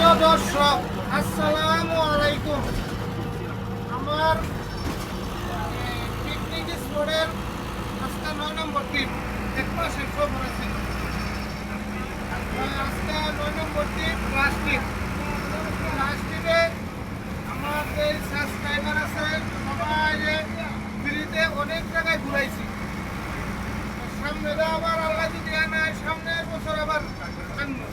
প্রিয় দর্শক, আসসালামু আলাইকুম। আমার পিকনিক স্পটের আজকে 9 নম্বর ট্রিপ, এক মাসের সফর আছে। আজকে 9 নম্বর ট্রিপ, লাস্ট ট্রিপে আমাদের সাবস্ক্রাইবার আছে সবাই ফ্রিতে অনেক জায়গায় ঘুরাইছি। সামনে আবার আল্লাহ যদি আনায় সামনের বছর আবার আনবো।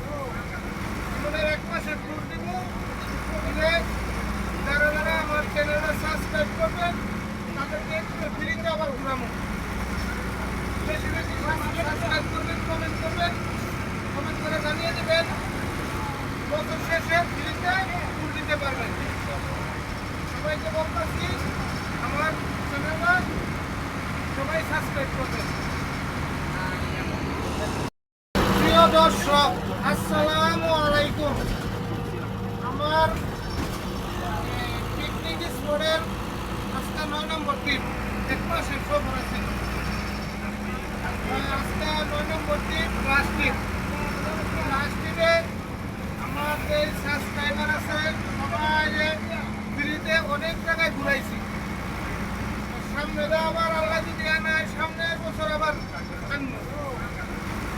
আমাদের এক মাসের ট্যুর দিব। যারা যারা আমার চ্যানেলটা সাবস্ক্রাইব করবেন তাদেরকে একটু ফ্রিতে আবার ঘুরাবো। বেশি বেশি সাবস্ক্রাইব করবেন, কমেন্ট করবেন, কমেন্ট করে জানিয়ে দেবেন বছর শেষে ফ্রিতে ট্যুর দিতে পারবেন। সবাইকে বলতেছি আমার চ্যানেলটা সবাই সাবস্ক্রাইব করবেন। প্রিয় দর্শক, আসসালামু আলাইকুম। আমার পিকনিক স্পটের আজকে 9 নম্বর ট্রিপ, এক মাসের সফর আছে। আজকে 9 নম্বর ট্রিপ, লাস্ট ট্রিপে আমাদের সাবস্ক্রাইবার আছে সবাই ফ্রিতে অনেক জায়গায় ঘুরাইছি। সামনে আবার আল্লাহ যদি আনায় সামনের বছর আবার আনবো।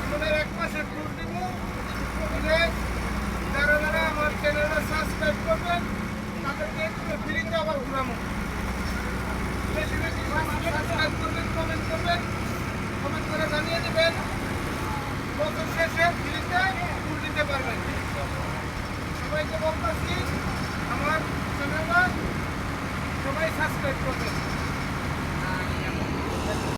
আমাদের এক মাসের ট্যুর দিব। যারা যারা আমার চ্যানেলটা সাবস্ক্রাইব করবেন তাদেরকে একটু ফ্রিতে আবার ঘুরাবো। বেশি বেশি সাবস্ক্রাইব করবেন, কমেন্ট করবেন, কমেন্ট করে জানিয়ে দেবেন বছর শেষে ফ্রিতে ট্যুর দিতে পারবেন। সবাইকে বলতেছি